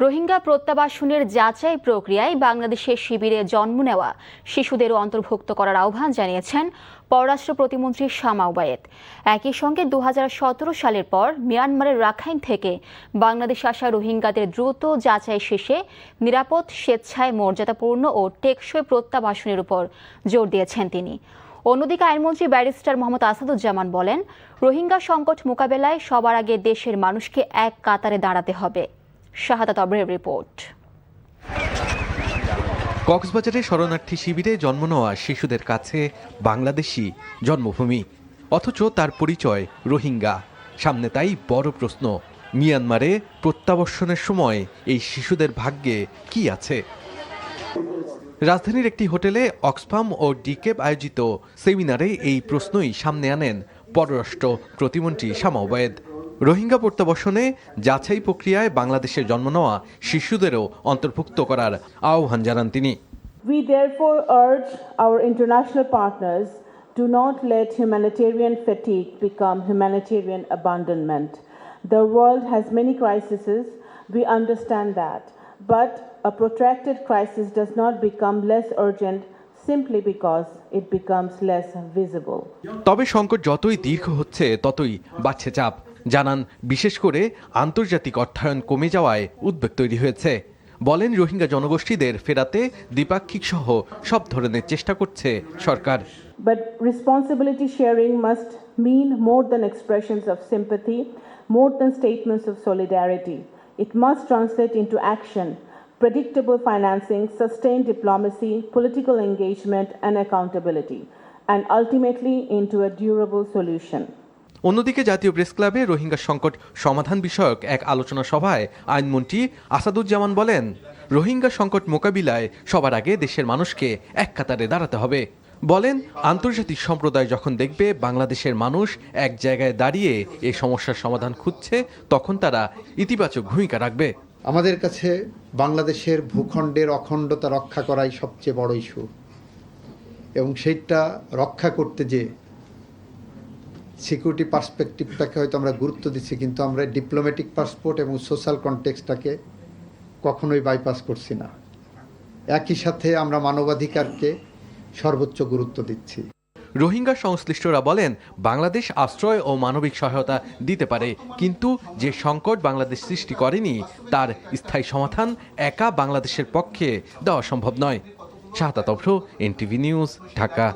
রোহিঙ্গা প্রত্যাবাসনের যাচাই প্রক্রিয়ায় বাংলাদেশের শিবিরে জন্ম নেওয়া শিশুদেরও অন্তর্ভুক্ত করার আহ্বান জানিয়েছেন পররাষ্ট্র প্রতিমন্ত্রী শামা ওবায়েদ। একই সঙ্গে ২০১৭ সালের পর মিয়ানমারের রাখাইন থেকে বাংলাদেশে আসা রোহিঙ্গাদের দ্রুত যাচাই শেষে নিরাপদ, স্বেচ্ছায় মর্যাদাপূর্ণ ও টেকসই প্রত্যাবাসনের উপর জোর দিয়েছেন তিনি। অন্যদিকে আইনমন্ত্রী ব্যারিস্টার মোহাম্মদ আসাদুজ্জামান বলেন, রোহিঙ্গা সংকট মোকাবেলায় সবার আগে দেশের মানুষকে এক কাতারে দাঁড়াতে হবে। শাহাদাত অবরের রিপোর্ট। কক্সবাজারে শরণার্থী শিবিরে জন্ম নেওয়া শিশুদের কাছে বাংলাদেশি জন্মভূমি, অথচ তার পরিচয় রোহিঙ্গা। সামনে তাই বড় প্রশ্ন, মিয়ানমারে প্রত্যাবর্ষণের সময় এই শিশুদের ভাগ্যে কি আছে? রাজধানীর একটি হোটেলে অক্সফাম ও ডিকেব আয়োজিত সেমিনারে এই প্রশ্নই সামনে আনেন পররাষ্ট্র প্রতিমন্ত্রী শামা ওবায়েদ। রোহিঙ্গা প্রত্যাবর্ষণে যাচাই প্রক্রিয়ায় বাংলাদেশে জন্ম নেওয়া শিশুদেরও অন্তর্ভুক্ত করার আহ্বান জানান তিনি। We therefore urge our international partners do not let humanitarian fatigue become humanitarian abandonment. The world has many crises, we understand that, but a protracted crisis does not become less urgent simply because it becomes less visible. তবে সংকট যতই দীর্ঘ হচ্ছে ততই বাড়ছে চাপ। জানান, বিশেষ করে আন্তর্জাতিক অর্থায়ন কমে যাওয়ায় উদ্বেগ তৈরি হয়েছে। বলেন, রোহিঙ্গা জনগোষ্ঠীদের ফেরাতে দ্বিপাক্ষিক সহ সব ধরনের চেষ্টা করছে সরকার। But responsibility sharing must mean more than expressions of sympathy, more than statements of solidarity. It must translate into action, predictable financing, sustained diplomacy, political engagement and accountability, and ultimately into a durable solution. অন্যদিকে জাতীয় press ক্লাবে রোহিঙ্গা সংকট সমাধান বিষয়ক এক আলোচনা সভায় আইনমন্ত্রী আসাদুজ্জামান বলেন, রোহিঙ্গা সংকট মোকাবিলায় সবার আগে দেশের মানুষকে এক কাতারে দাঁড়াতে হবে। বলেন, আন্তর্জাতিক সম্প্রদায় যখন দেখবে বাংলাদেশের মানুষ এক জায়গায় দাঁড়িয়ে এই সমস্যার সমাধান খুঁজছে, তখন তারা ইতিবাচক ভূমিকা রাখবে। আমাদের কাছে বাংলাদেশের ভূখণ্ডের অখণ্ডতা রক্ষা করাই সবচেয়ে বড় ইস্যু, এবং সেইটা রক্ষা করতে যে সিকিউরিটি পার্সপেক্টিভটাকে হয়তো আমরা গুরুত্ব দিচ্ছি, কিন্তু আমরা ডিপ্লোম্যাটিক পাসপোর্ট এবং সোশ্যাল কনটেক্সটটাকে কখনোই বাইপাস করছি না। একই সাথে আমরা মানবাধিকারকে সর্বোচ্চ গুরুত্ব দিচ্ছি। রোহিঙ্গা সংশ্লিষ্টরা বলেন, বাংলাদেশ আশ্রয় ও মানবিক সহায়তা দিতে পারে, কিন্তু যে সংকট বাংলাদেশ সৃষ্টি করেনি তার স্থায়ী সমাধান একা বাংলাদেশের পক্ষে দেওয়া সম্ভব নয়। শাহাদাত অভ্র, এনটিভি নিউজ, ঢাকা।